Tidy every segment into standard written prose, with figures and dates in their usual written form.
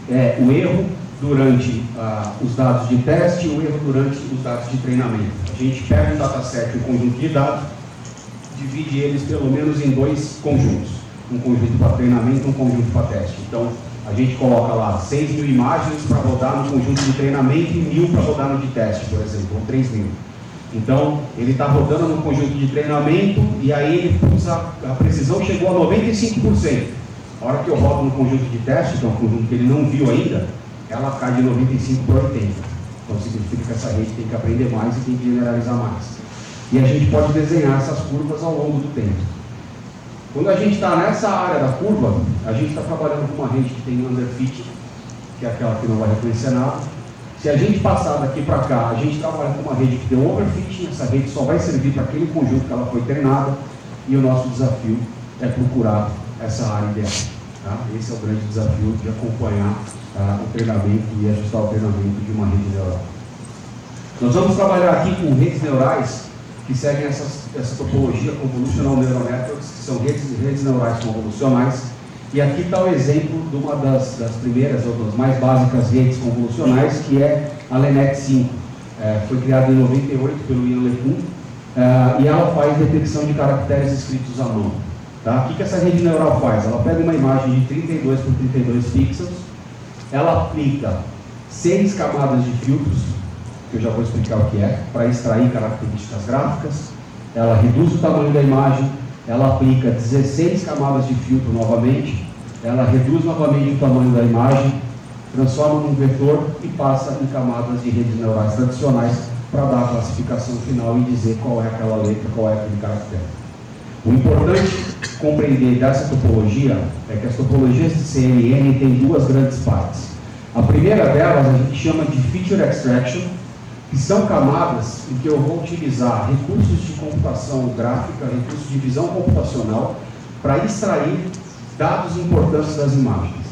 o erro durante os dados de teste e o erro durante os dados de treinamento. A gente pega um dataset, um conjunto de dados, divide eles pelo menos em dois conjuntos. Um conjunto para treinamento e um conjunto para teste. Então, a gente coloca lá 6.000 imagens para rodar no conjunto de treinamento e 1.000 para rodar no de teste, por exemplo, ou 3.000. Então, ele está rodando no conjunto de treinamento e aí ele a precisão chegou a 95%. A hora que eu rodo no conjunto de teste, que é um conjunto que ele não viu ainda, ela cai de 95 para 80. Então, significa que essa rede tem que aprender mais e tem que generalizar mais. E a gente pode desenhar essas curvas ao longo do tempo. Quando a gente está nessa área da curva, a gente está trabalhando com uma rede que tem underfit, que é aquela que não vai reconhecer nada. Se a gente passar daqui para cá, a gente trabalha com uma rede que tem overfitting, essa rede só vai servir para aquele conjunto que ela foi treinada, e o nosso desafio é procurar essa área ideal. Tá? Esse é o grande desafio de acompanhar o treinamento e ajustar o treinamento de uma rede neural. Nós vamos trabalhar aqui com redes neurais que seguem essa topologia Convolutional Neural Networks, que são redes neurais convolucionais. E aqui está o exemplo de uma das primeiras ou das mais básicas redes convolucionais, que é a LeNet-5. Foi criada em 98 pelo Ian LeCun, e ela faz detecção de caracteres escritos à mão. Tá? O que essa rede neural faz? Ela pega uma imagem de 32 por 32 pixels, ela aplica 6 camadas de filtros, que eu já vou explicar o que é, para extrair características gráficas. Ela reduz o tamanho da imagem, ela aplica 16 camadas de filtro novamente, ela reduz novamente o tamanho da imagem, transforma num vetor e passa em camadas de redes neurais tradicionais para dar a classificação final e dizer qual é aquela letra, qual é aquele caractere. O importante compreender dessa topologia é que as topologias de CNN têm duas grandes partes. A primeira delas a gente chama de Feature Extraction, que são camadas em que eu vou utilizar recursos de computação gráfica, recursos de visão computacional, para extrair dados importantes das imagens.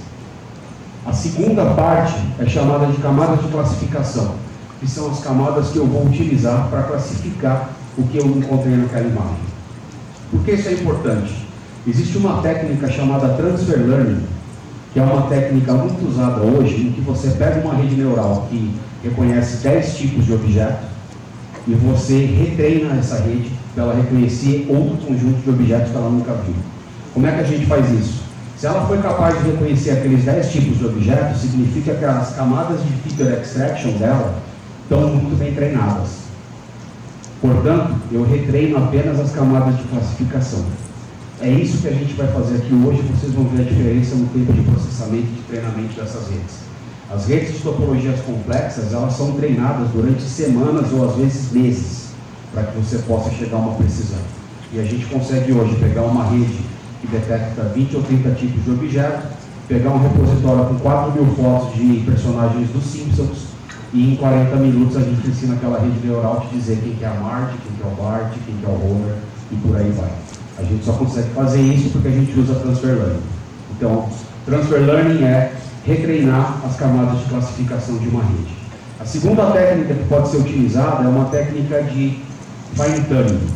A segunda parte é chamada de camadas de classificação, que são as camadas que eu vou utilizar para classificar o que eu encontrei naquela imagem. Por que isso é importante? Existe uma técnica chamada Transfer Learning, que é uma técnica muito usada hoje, em que você pega uma rede neural que reconhece 10 tipos de objeto e você retreina essa rede para ela reconhecer outro conjunto de objetos que ela nunca viu. Como é que a gente faz isso? Se ela foi capaz de reconhecer aqueles 10 tipos de objetos, significa que as camadas de feature extraction dela estão muito bem treinadas. Portanto, eu retreino apenas as camadas de classificação. É isso que a gente vai fazer aqui hoje. Vocês vão ver a diferença no tempo de processamento e de treinamento dessas redes. As redes de topologias complexas, elas são treinadas durante semanas ou às vezes meses, para que você possa chegar a uma precisão. E a gente consegue hoje pegar uma rede que detecta 20 ou 30 tipos de objeto, pegar um repositório com 4.000 fotos de personagens dos Simpsons, e em 40 minutos a gente ensina aquela rede neural a te dizer quem que é a Marge, quem que é o Bart, quem que é o Homer, e por aí vai. A gente só consegue fazer isso porque a gente usa Transfer Learning. Então, Transfer Learning é retreinar as camadas de classificação de uma rede. A segunda técnica que pode ser utilizada é uma técnica de fine tuning,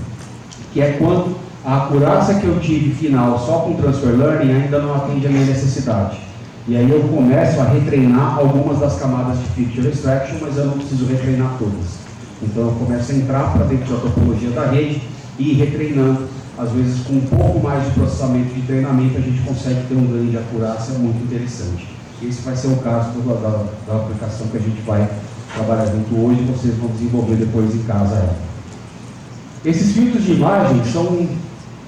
que é quando a acurácia que eu tive final só com Transfer Learning ainda não atende a minha necessidade. E aí eu começo a retreinar algumas das camadas de Feature Extraction, mas eu não preciso retreinar todas. Então eu começo a entrar para dentro da topologia da rede e ir retreinando. Às vezes com um pouco mais de processamento de treinamento a gente consegue ter um ganho de acurácia muito interessante. Esse vai ser o caso da aplicação que a gente vai trabalhar junto hoje e vocês vão desenvolver depois em casa. Esses filtros de imagem são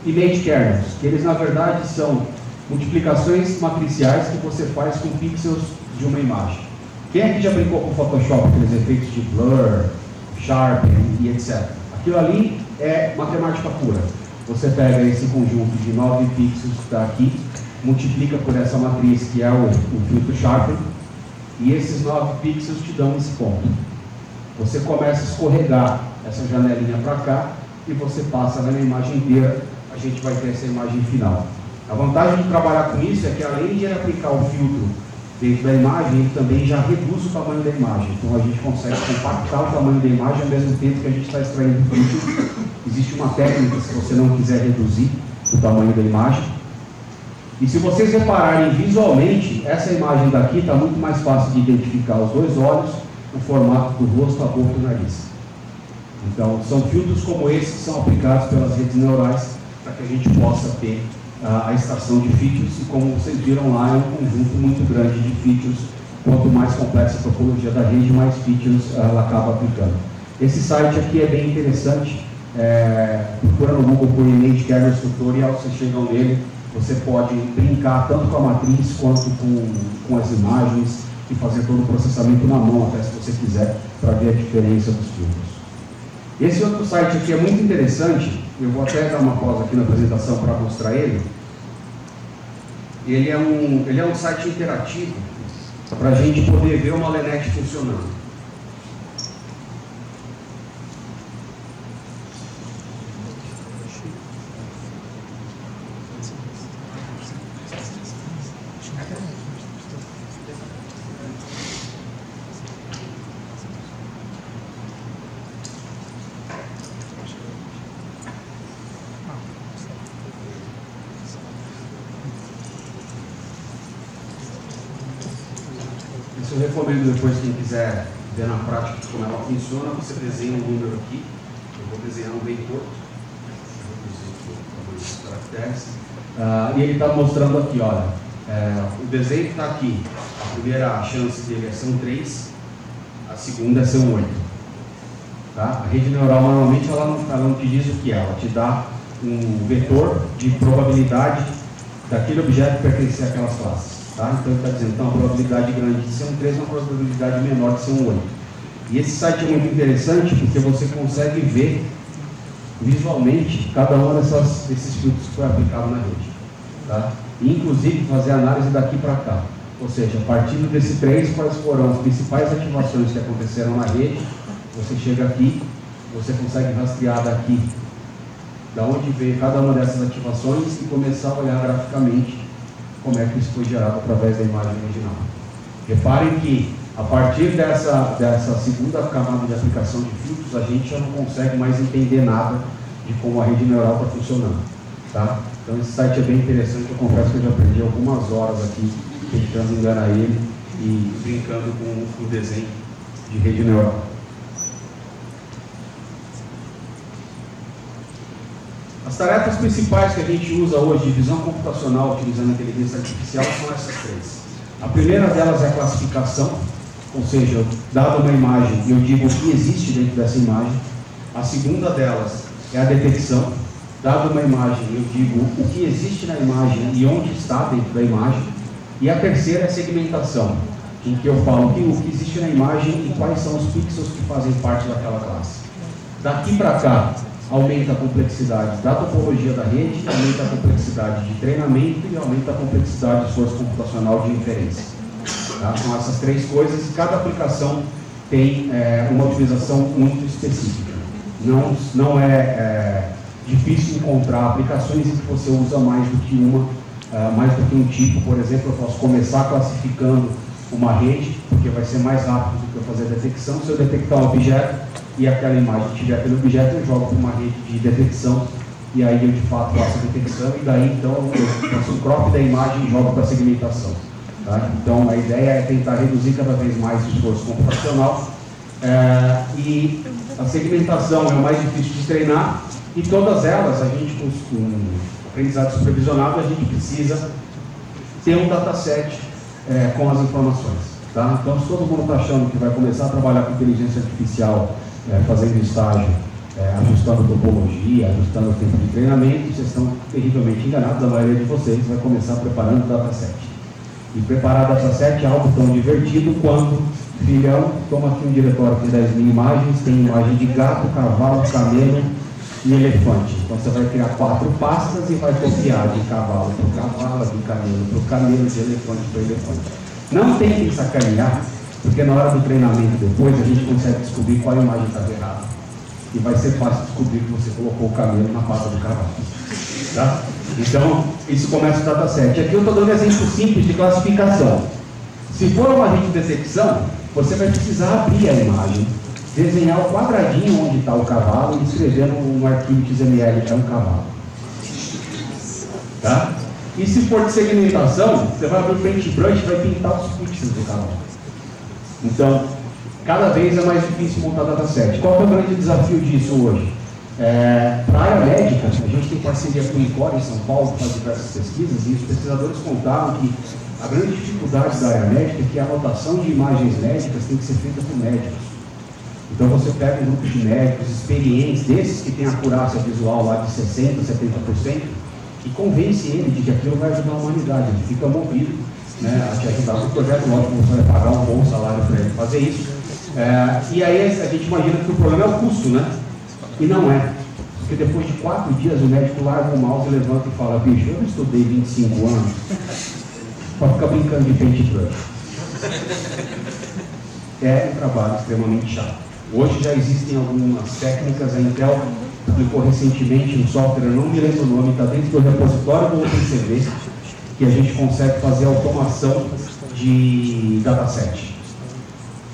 image kernels, que eles na verdade são multiplicações matriciais que você faz com pixels de uma imagem. Quem aqui já brincou com Photoshop, aqueles efeitos de blur, sharpen e etc. Aquilo ali é matemática pura. Você pega esse conjunto de 9 pixels que está aqui, multiplica por essa matriz que é o filtro sharpen, e esses 9 pixels te dão esse ponto. Você começa a escorregar essa janelinha para cá e você passa na imagem inteira, a gente vai ter essa imagem final. A vantagem de trabalhar com isso é que além de aplicar o filtro dentro da imagem, ele também já reduz o tamanho da imagem. Então a gente consegue compactar o tamanho da imagem ao mesmo tempo que a gente está extraindo o filtro. Existe uma técnica, se você não quiser reduzir o tamanho da imagem. E se vocês repararem visualmente, essa imagem daqui está muito mais fácil de identificar os dois olhos, o formato do rosto, a boca e o nariz. Então, são filtros como esse que são aplicados pelas redes neurais para que a gente possa ter a extração de features, e como vocês viram lá, é um conjunto muito grande de features. Quanto mais complexa a topologia da rede, mais features ela acaba aplicando. Esse site aqui é bem interessante, procura no Google por Image Carrier Tutorial, vocês chegam nele, você pode brincar tanto com a matriz quanto com as imagens e fazer todo o processamento na mão, até se você quiser, para ver a diferença dos filtros. Esse outro site aqui é muito interessante, eu vou até dar uma pausa aqui na apresentação para mostrar ele. Ele é um site interativo para a gente poder ver uma LENET funcionando. Isso eu recomendo depois, quem quiser ver na prática como ela funciona, você desenha um número aqui, eu vou desenhar um vetor, e ele está mostrando aqui, olha, o desenho que está aqui, a primeira chance dele é são 3, a segunda é são 8. Tá? A rede neural normalmente ela não te diz o que é, ela te dá um vetor de probabilidade daquele objeto pertencer àquelas classes. Tá? Então ele está dizendo, então a probabilidade grande de ser um 3 é uma probabilidade menor de ser um 8. E esse site é muito interessante porque você consegue ver visualmente cada um desses filtros que foi aplicado na rede. Tá? E inclusive fazer análise daqui para cá. Ou seja, a partir desse 3, quais foram as principais ativações que aconteceram na rede, você chega aqui, você consegue rastrear daqui da onde veio cada uma dessas ativações e começar a olhar graficamente como é que isso foi gerado através da imagem original. Reparem que a partir dessa segunda camada de aplicação de filtros, a gente já não consegue mais entender nada de como a rede neural está funcionando. Tá? Então esse site é bem interessante, eu confesso que eu já perdi algumas horas aqui tentando enganar ele e brincando com o desenho de rede neural. As tarefas principais que a gente usa hoje de visão computacional utilizando a inteligência artificial são essas 3. A primeira delas é a classificação, ou seja, dada uma imagem, eu digo o que existe dentro dessa imagem. A segunda delas é a detecção, dada uma imagem, eu digo o que existe na imagem e onde está dentro da imagem. E a terceira é a segmentação, em que eu falo o que existe na imagem e quais são os pixels que fazem parte daquela classe. Daqui para cá, aumenta a complexidade da topologia da rede, aumenta a complexidade de treinamento e aumenta a complexidade de esforço computacional de inferência. Tá? São essas 3 coisas e cada aplicação tem uma utilização muito específica. Não é difícil encontrar aplicações em que você usa mais do que mais do que um tipo. Por exemplo, eu posso começar classificando uma rede, porque vai ser mais rápido do que eu fazer a detecção. Se eu detectar um objeto e aquela imagem estiver aquele objeto, eu jogo para uma rede de detecção e aí eu de fato faço a detecção e daí então eu faço um crop da imagem e jogo para a segmentação. Tá? Então a ideia é tentar reduzir cada vez mais o esforço computacional e a segmentação é o mais difícil de treinar e todas elas, a gente com aprendizado supervisionado, a gente precisa ter um dataset com as informações. Tá? Então se todo mundo está achando que vai começar a trabalhar com inteligência artificial fazendo estágio, ajustando topologia, ajustando o tempo de treinamento, vocês estão terrivelmente enganados, a maioria de vocês vai começar preparando o dataset. E preparar dataset é algo tão divertido quanto, filhão, toma aqui um diretório com 10.000 imagens, tem imagem de gato, cavalo, camelo e elefante. Então você vai criar 4 pastas e vai copiar de cavalo para o cavalo, de camelo para o camelo, de elefante para o elefante. Não tem que sacanear, porque na hora do treinamento depois a gente consegue descobrir qual imagem está errada. E vai ser fácil descobrir que você colocou o camelo na pata do cavalo. Tá? Então, isso começa o dataset. Aqui eu estou dando um exemplo simples de classificação. Se for uma rede de detecção, você vai precisar abrir a imagem, desenhar o quadradinho onde está o cavalo e escrever no arquivo XML que é um cavalo. Tá? E se for de segmentação, você vai abrir o paintbrush e vai pintar os pixels do canal. Então, cada vez é mais difícil montar dataset. Qual é o grande desafio disso hoje? Para a área médica, a gente tem parceria com o INCOR em São Paulo, que faz diversas pesquisas, e os pesquisadores contaram que a grande dificuldade da área médica é que a anotação de imagens médicas tem que ser feita por médicos. Então você pega um grupo de médicos experientes, desses que têm a acurácia visual lá de 60%, 70%, e convence ele de que aquilo vai ajudar a humanidade. Ele fica movido, né, a te ajudar no projeto, lógico, você vai pagar um bom salário para ele fazer isso. E aí a gente imagina que o problema é o custo, né? E não é. Porque depois de 4 dias o médico larga o mouse e levanta e fala: bicho, eu não estudei 25 anos para ficar brincando de paintbrush. É um trabalho extremamente chato. Hoje já existem algumas técnicas, a Intel publicou recentemente um software, eu não me lembro o nome, está dentro do repositório do OpenCV, que a gente consegue fazer automação de dataset.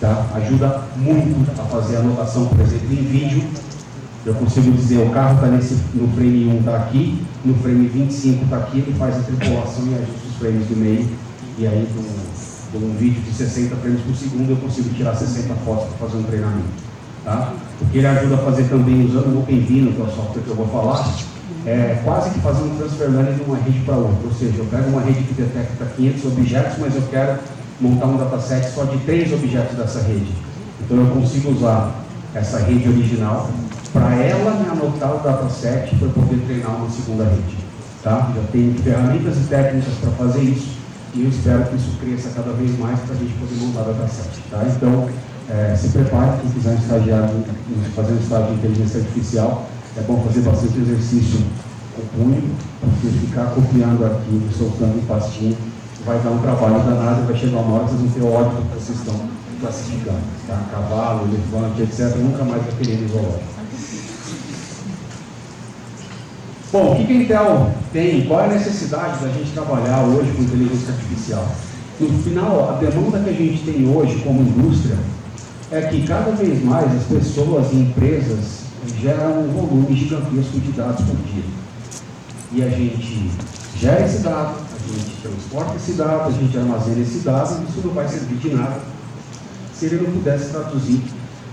Tá? Ajuda muito a fazer a anotação, por exemplo, em vídeo. Eu consigo dizer, o carro está no frame 1 está aqui, no frame 25 está aqui, ele faz a tripulação e ajusta os frames do meio, e aí de um vídeo de 60 frames por segundo eu consigo tirar 60 fotos para fazer um treinamento. Tá? Porque ele ajuda a fazer também, usando o OpenVINO, que é o software que eu vou falar, quase que fazer um transfer learning de uma rede para outra. Ou seja, eu pego uma rede que detecta 500 objetos, mas eu quero montar um dataset só de 3 objetos dessa rede. Então eu consigo usar essa rede original para ela me anotar o dataset para eu poder treinar uma segunda rede. Tá? Já tem ferramentas e técnicas para fazer isso e eu espero que isso cresça cada vez mais para a gente poder montar dataset. Tá? Então, se prepare, quem quiser estagiar, fazer um estágio de inteligência artificial, é bom fazer bastante exercício com o punho, porque ficar copiando arquivo, soltando em pastinha, vai dar um trabalho danado e vai chegar uma hora que vocês vão ter ódio do que vocês estão classificando. Tá? Cavalo, elefante, etc. Nunca mais vai querer no zoológico. Bom, o que a Intel tem? Qual é a necessidade da gente trabalhar hoje com inteligência artificial? No final, a demanda que a gente tem hoje como indústria é que cada vez mais as pessoas e empresas geram um volume gigantesco de dados por dia. E a gente gera esse dado, a gente transporta esse dado, a gente armazena esse dado, e isso não vai servir de nada se ele não pudesse traduzir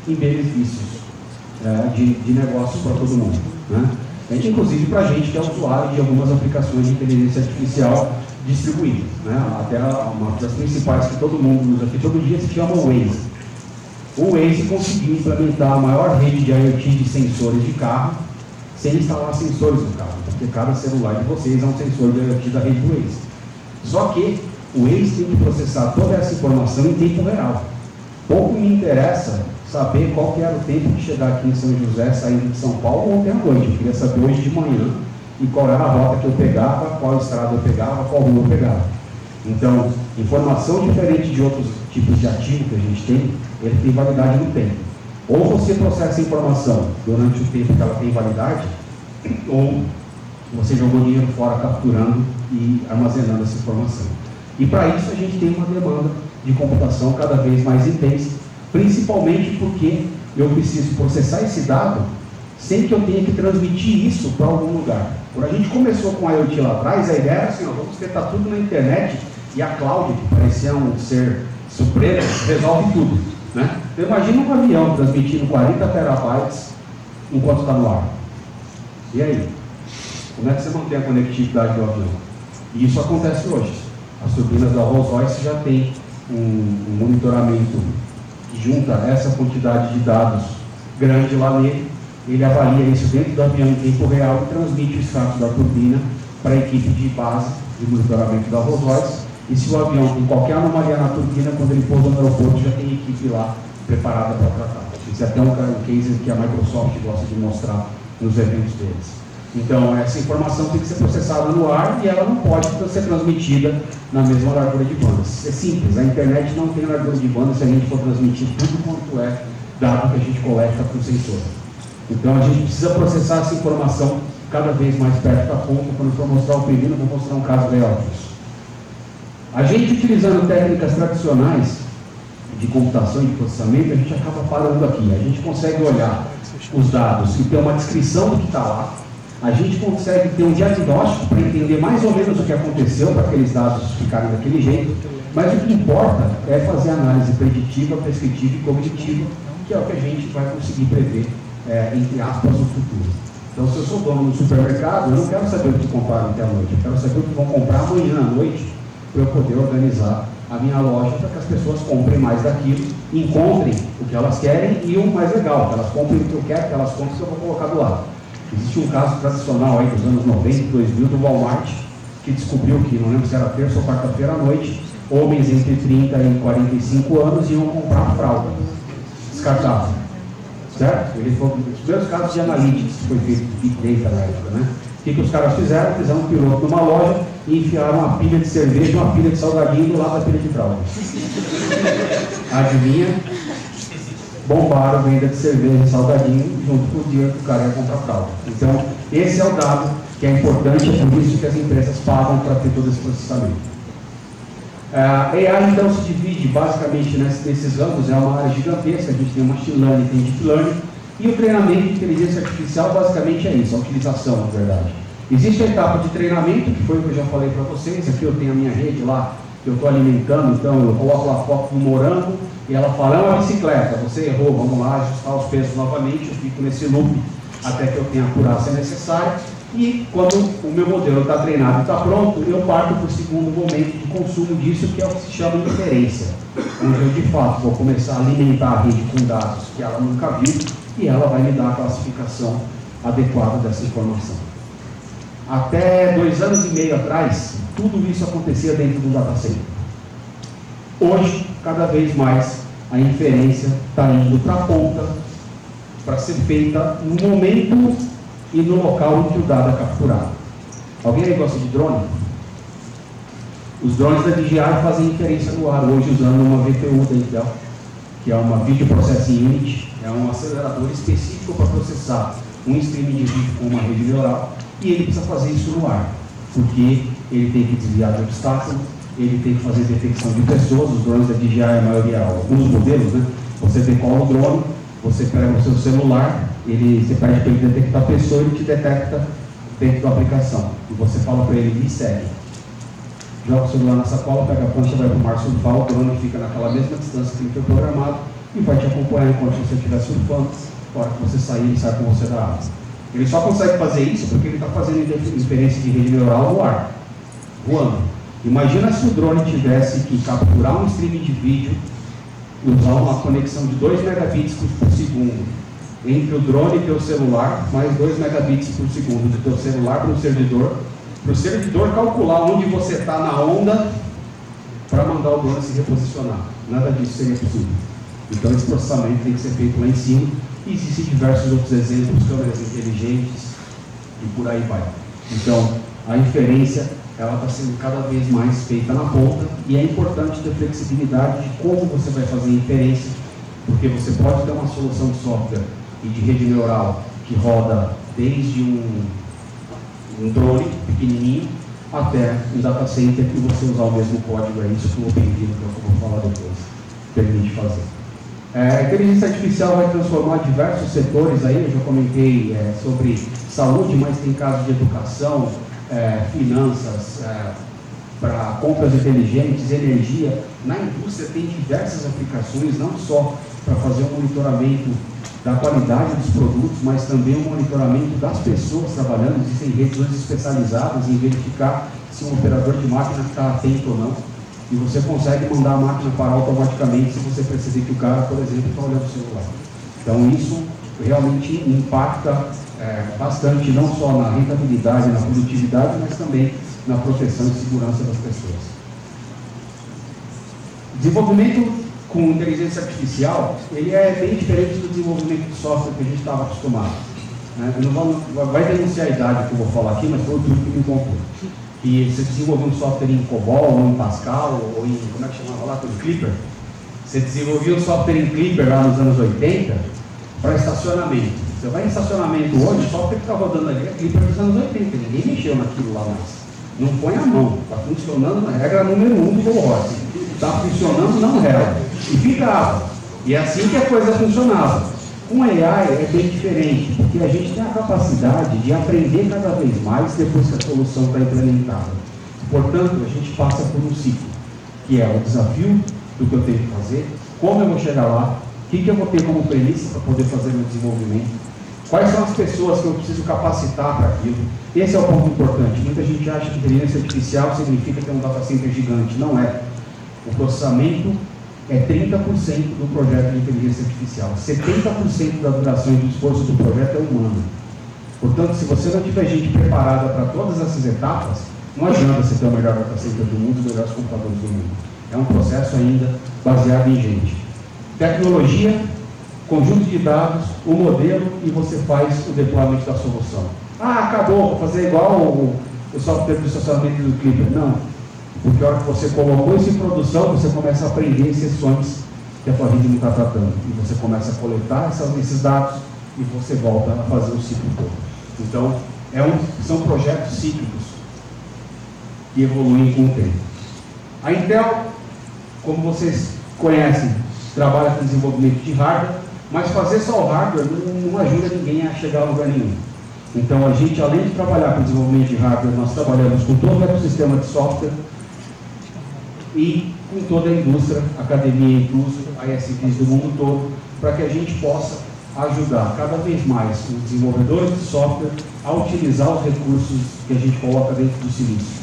em benefícios de negócios para todo mundo. Né? Inclusive para a gente que é usuário de algumas aplicações de inteligência artificial distribuídas. Né? Até uma das principais que todo mundo usa aqui todo dia se chama o Waze. O Waze conseguiu implementar a maior rede de IoT de sensores de carro sem instalar sensores no carro, porque cada celular de vocês é um sensor de IoT da rede do Waze. Só que o Waze tem que processar toda essa informação em tempo real. Pouco me interessa saber qual que era o tempo de chegar aqui em São José, saindo de São Paulo ontem à noite. Eu queria saber hoje de manhã e qual era a rota que eu pegava, qual estrada eu pegava, qual rua eu pegava. Então, informação diferente de outros tipos de ativo que a gente tem, ele tem validade no tempo. Ou você processa a informação durante o tempo que ela tem validade, ou você jogou dinheiro fora capturando e armazenando essa informação. E para isso a gente tem uma demanda de computação cada vez mais intensa, principalmente porque eu preciso processar esse dado sem que eu tenha que transmitir isso para algum lugar. Quando a gente começou com a IoT lá atrás, a ideia era assim, vamos tentar tudo na internet, e a cloud, que parecia um ser supremo, resolve tudo. Né? Então imagina um avião transmitindo 40 terabytes enquanto está no ar. E aí? Como é que você mantém a conectividade do avião? E isso acontece hoje. As turbinas da Rolls-Royce já tem um monitoramento que junta essa quantidade de dados grande lá nele, ele avalia isso dentro do avião em tempo real e transmite o status da turbina para a equipe de base de monitoramento da Rolls-Royce. E se o avião tem qualquer anomalia na turbina, quando ele pousa no aeroporto, já tem equipe lá preparada para tratar. Isso é até um case que a Microsoft gosta de mostrar nos eventos deles. Então, essa informação tem que ser processada no ar e ela não pode ser transmitida na mesma largura de banda. É simples, a internet não tem largura de banda se a gente for transmitir tudo quanto é dado que a gente coleta para o sensor. Então, a gente precisa processar essa informação cada vez mais perto da ponta. Quando eu for mostrar o pepino, eu vou mostrar um caso real disso. A gente, utilizando técnicas tradicionais de computação e de processamento, a gente acaba parando aqui. A gente consegue olhar os dados e ter uma descrição do que está lá. a gente consegue ter um diagnóstico para entender mais ou menos o que aconteceu para aqueles dados ficarem daquele jeito, mas o que importa é fazer análise preditiva, prescritiva e cognitiva, que é o que a gente vai conseguir prever, entre aspas, no futuro. Então, se eu sou dono do supermercado, eu não quero saber o que compraram até a noite, eu quero saber o que vão comprar amanhã à noite, para eu poder organizar a minha loja para que as pessoas comprem mais daquilo, encontrem o que elas querem e o mais legal, que elas comprem o que eu quero, que elas comprem, que eu vou colocar do lado. Existe um caso tradicional aí dos anos 90, 2000, do Walmart, que descobriu que, não lembro se era terça ou quarta-feira à noite, homens entre 30 e 45 anos iam comprar fralda descartável, certo? Ele foi um dos primeiros casos de analytics que foi feito de Big Data na época, né? O que os caras fizeram? Fizeram um piloto numa loja e enfiaram uma pilha de cerveja e uma pilha de salgadinho do lado da pilha de fralda. Adivinha? Bombaram a venda de cerveja e salgadinho junto com o dinheiro que o cara ia comprar fralda. Então, esse é o dado que é importante, é por isso que as empresas pagam para ter todo esse processamento. A AI, então, se divide basicamente nesses ramos, é uma área gigantesca, a gente tem machine learning, tem deep learning, e o treinamento de inteligência artificial basicamente é isso, a utilização, na verdade. Existe a etapa de treinamento, que foi o que eu já falei para vocês, aqui eu tenho a minha rede lá, que eu estou alimentando, então eu coloco lá a foto do morango, e ela fala, é uma bicicleta, você errou, vamos lá, ajustar os pesos novamente, eu fico nesse loop até que eu tenha a acurácia necessária, e quando o meu modelo está treinado e está pronto, eu parto para o segundo momento de consumo disso, que é o que se chama inferência, onde eu de fato vou começar a alimentar a rede com dados que ela nunca viu, e ela vai me dar a classificação adequada dessa informação. Até 2 anos e meio atrás, tudo isso acontecia dentro do data center. Hoje, cada vez mais, a inferência está indo para a ponta, para ser feita no momento e no local em que o dado é capturado. Alguém aí gosta de drone? Os drones da DJI fazem inferência no ar, hoje usando uma VPU da Intel, que é uma Video Processing Unit, é um acelerador específico para processar um streaming de vídeo com uma rede neural, e ele precisa fazer isso no ar, porque ele tem que desviar de obstáculos, ele tem que fazer detecção de pessoas. Os drones da DJI, a maioria, alguns modelos, né? Você decola o drone, você pega o seu celular, você pede para ele detectar a pessoa, ele te detecta dentro da aplicação, e você fala para ele, me segue. Joga o celular na sacola, pega a ponta, vai para o mar surfar, o drone fica naquela mesma distância que ele foi programado e vai te acompanhar enquanto você estiver surfando. Na hora que você sair, ele sai com você da água. Ele só consegue fazer isso porque ele está fazendo inferência de rede neural no ar, voando. Imagina se o drone tivesse que capturar um streaming de vídeo e usar uma conexão de 2 megabits por segundo entre o drone e teu celular, mais 2 megabits por segundo do teu celular para o servidor calcular onde você está na onda para mandar o drone se reposicionar. Nada disso seria possível. Então esse processamento tem que ser feito lá em cima. E existem diversos outros exemplos, câmeras inteligentes e por aí vai. Então a inferência ela está sendo cada vez mais feita na ponta, e é importante ter flexibilidade de como você vai fazer a inferência, porque você pode ter uma solução de software e de rede neural que roda desde um drone pequenininho até um data center e você usar o mesmo código. É isso que o OpenVINO, que eu vou falar depois, permite fazer. A inteligência artificial vai transformar diversos setores aí, eu já comentei sobre saúde, mas tem casos de educação, finanças, para compras inteligentes, energia. Na indústria tem diversas aplicações, não só para fazer um monitoramento da qualidade dos produtos, mas também um monitoramento das pessoas trabalhando. Existem redes especializadas em verificar se um operador de máquina está atento ou não. E você consegue mandar a máquina parar automaticamente se você perceber que o cara, por exemplo, está olhando o celular. Então isso realmente impacta bastante, não só na rentabilidade, na produtividade, mas também na proteção e segurança das pessoas. Desenvolvimento com inteligência artificial, ele é bem diferente do desenvolvimento de software que a gente estava acostumado. Eu não vai denunciar a idade que eu vou falar aqui, mas foi o truque que me contou. E você desenvolveu um software em COBOL, ou em Pascal, ou em, como é que chamava lá, em Clipper. Você desenvolveu um software em Clipper lá nos anos 80 para estacionamento. Você vai em estacionamento hoje, o software que está rodando ali é Clipper dos anos 80, ninguém mexeu naquilo lá mais. Não põe a mão, está funcionando na regra número 1 do Golrossi. Está funcionando, não rela. E ficava. E é assim que a coisa funcionava. Com AI é bem diferente, porque a gente tem a capacidade de aprender cada vez mais depois que a solução está implementada. Portanto, a gente passa por um ciclo, que é o desafio do que eu tenho que fazer, como eu vou chegar lá, o que eu vou ter como premissa para poder fazer meu desenvolvimento, quais são as pessoas que eu preciso capacitar para aquilo. Esse é o ponto importante. Muita gente acha que inteligência artificial significa ter um data center gigante. Não é. O processamento é 30% do projeto de inteligência artificial. 70% da duração e do esforço do projeto é humano. Portanto, se você não tiver gente preparada para todas essas etapas, não adianta você ter o melhor data center do mundo, os melhores computadores do mundo. É um processo ainda baseado em gente. Tecnologia, conjunto de dados, o modelo e você faz o deployment da solução. Ah, acabou, vou fazer igual o software do estacionamento do Clipper. Não, porque a hora que você colocou isso em produção, você começa a aprender exceções que a tua rede não está tratando. E você começa a coletar esses dados e você volta a fazer o ciclo todo. Então, são projetos cíclicos que evoluem com o tempo. A Intel, como vocês conhecem, trabalha com desenvolvimento de hardware, mas fazer só o hardware não ajuda ninguém a chegar a lugar nenhum. Então, a gente, além de trabalhar com desenvolvimento de hardware, nós trabalhamos com todo o ecossistema de software e com toda a indústria, academia incluso, ISVs do mundo todo, para que a gente possa ajudar cada vez mais os desenvolvedores de software a utilizar os recursos que a gente coloca dentro do silício.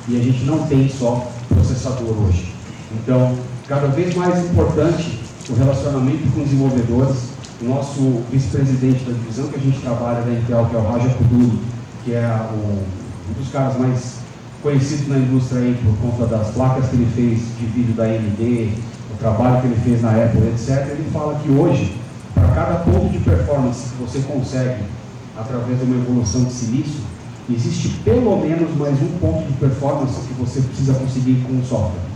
E a gente não tem só processador hoje. Então, cada vez mais importante o relacionamento com os desenvolvedores. O nosso vice-presidente da divisão que a gente trabalha da Intel, que é o Raja Kuduri, que é um dos caras mais conhecidos na indústria aí por conta das placas que ele fez de vídeo da AMD, o trabalho que ele fez na Apple, etc. Ele fala que hoje, para cada ponto de performance que você consegue através de uma evolução de silício, existe pelo menos mais um ponto de performance que você precisa conseguir com o software.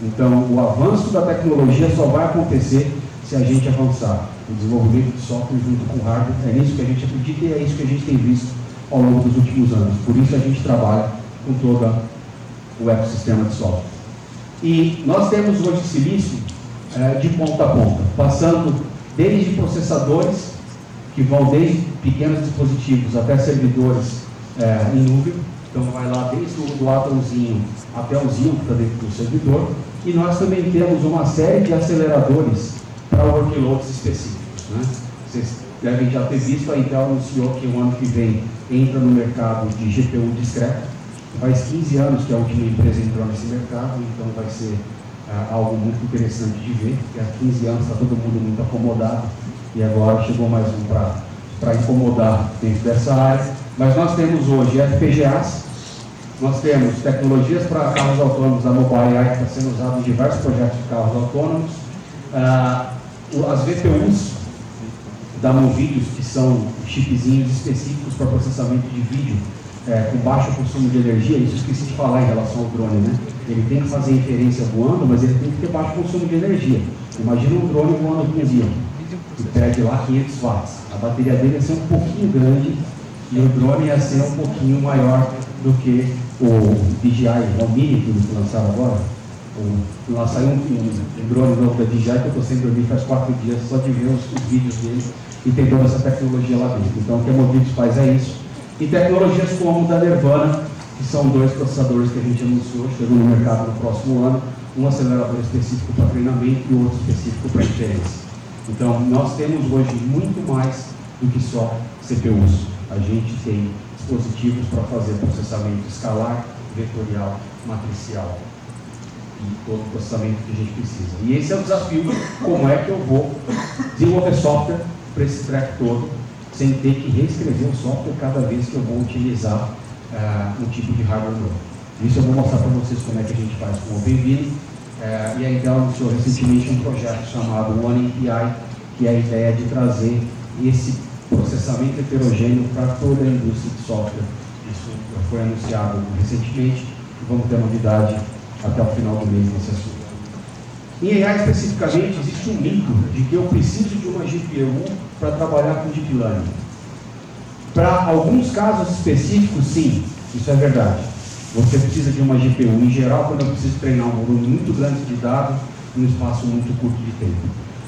Então, o avanço da tecnologia só vai acontecer se a gente avançar. O desenvolvimento de software junto com o hardware, é nisso que a gente acredita e é isso que a gente tem visto ao longo dos últimos anos. Por isso a gente trabalha com todo o ecossistema de software. E nós temos hoje silício de ponta a ponta, passando desde processadores, que vão desde pequenos dispositivos até servidores em nuvem. Então vai lá desde o Atomzinho até o Zinho, que está dentro do servidor. E nós também temos uma série de aceleradores para workloads específicos. Né? Vocês devem já ter visto, a Intel anunciou que o ano que vem entra no mercado de GPU discreto. Faz 15 anos que a última empresa entrou nesse mercado, então vai ser algo muito interessante de ver, porque há 15 anos está todo mundo muito acomodado e agora chegou mais um para incomodar dentro dessa área. Mas nós temos hoje FPGAs, nós temos tecnologias para carros autônomos, a Mobileye, que está sendo usada em diversos projetos de carros autônomos, as VPUs da Movidius, que são chipzinhos específicos para processamento de vídeo, com baixo consumo de energia. Isso eu esqueci de falar em relação ao drone, né? Ele tem que fazer inferência voando, mas ele tem que ter baixo consumo de energia. Imagina um drone voando com um avião, que pede lá 500 watts. A bateria dele ia ser um pouquinho grande e o drone ia ser um pouquinho maior do que o DJI, o Mini que lançaram agora. Lá saiu um drone novo da DJI que eu estou sem dormir faz 4 dias só de ver os vídeos dele, e tem toda essa tecnologia lá dentro. Então o que a Movidius faz é isso. E tecnologias como da Nervana, que são 2 processadores que a gente anunciou, chegam no mercado no próximo ano, um acelerador específico para treinamento e outro específico para inferência. Então, nós temos hoje muito mais do que só CPUs. A gente tem dispositivos para fazer processamento escalar, vetorial, matricial e todo o processamento que a gente precisa. E esse é o desafio, como é que eu vou desenvolver software para esse track todo, sem ter que reescrever o software cada vez que eu vou utilizar um tipo de hardware novo. Isso eu vou mostrar para vocês como é que a gente faz com o OpenVINO. E a Intel anunciou recentemente um projeto chamado One API, que é a ideia de trazer esse processamento heterogêneo para toda a indústria de software. Isso foi anunciado recentemente e vamos ter novidade até o final do mês nesse assunto. Em AI especificamente, existe um mito de que eu preciso de uma GPU para trabalhar com Deep Learning. Para alguns casos específicos, sim, isso é verdade. Você precisa de uma GPU. Em geral, quando eu preciso treinar um volume muito grande de dados, num espaço muito curto de tempo.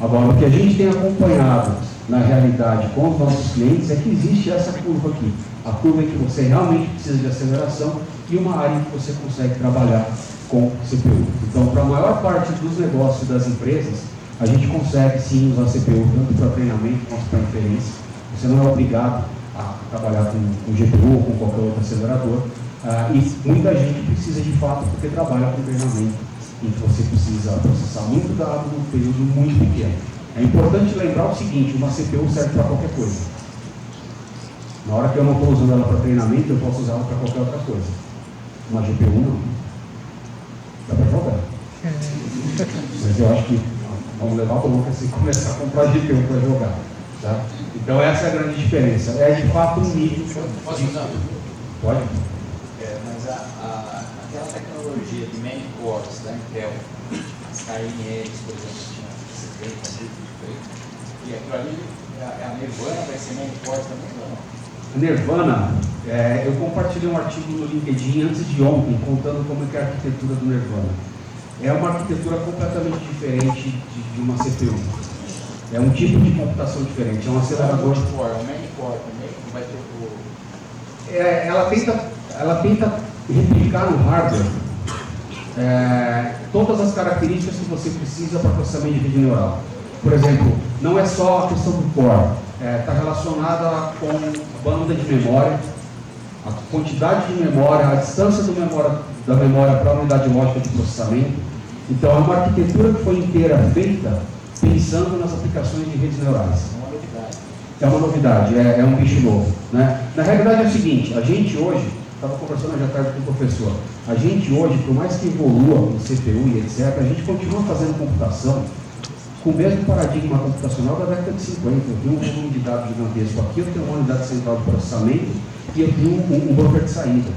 Agora, o que a gente tem acompanhado na realidade com os nossos clientes é que existe essa curva aqui. A curva em que você realmente precisa de aceleração e uma área em que você consegue trabalhar com CPU. Então, para a maior parte dos negócios das empresas, a gente consegue sim usar CPU tanto para treinamento quanto para inferência. Você não é obrigado a trabalhar com GPU ou com qualquer outro acelerador. E muita gente precisa de fato porque trabalha com treinamento em que você precisa processar muito dado num período muito pequeno. É importante lembrar o seguinte, uma CPU serve para qualquer coisa. Na hora que eu não estou usando ela para treinamento, eu posso usá-la para qualquer outra coisa. Uma GPU não. Dá para jogar. Mas eu acho que vamos levar a boca se começar a comprar GPU para jogar. Tá? Então essa é a grande diferença. É de fato um nível. Posso usar? Pode? Mas aquela tecnologia de main cores da Intel, as KNLs, por exemplo, tinha 70, e aquilo ali, a Nirvana vai ser main core também ou não? A Nirvana, eu compartilhei um artigo no LinkedIn antes de ontem, contando como é que é a arquitetura do Nirvana. É uma arquitetura completamente diferente de uma CPU. É um tipo de computação diferente, é um acelerador. É um main core também, que vai ter Ela tenta replicar no hardware todas as características que você precisa para processamento de rede neural. Por exemplo, não é só a questão do core, está relacionada com banda de memória, a quantidade de memória, a distância da memória para a unidade lógica de processamento. Então, é uma arquitetura que foi inteira feita pensando nas aplicações de redes neurais. É uma novidade, é um bicho novo. Né? Na realidade é o seguinte, a gente hoje, estava conversando hoje à tarde com o professor, a gente hoje, por mais que evolua o CPU e etc., a gente continua fazendo computação com o mesmo paradigma computacional da década de 50. Eu tenho um volume de dados gigantesco aqui, eu tenho uma unidade central de processamento e eu tenho um broker de saída.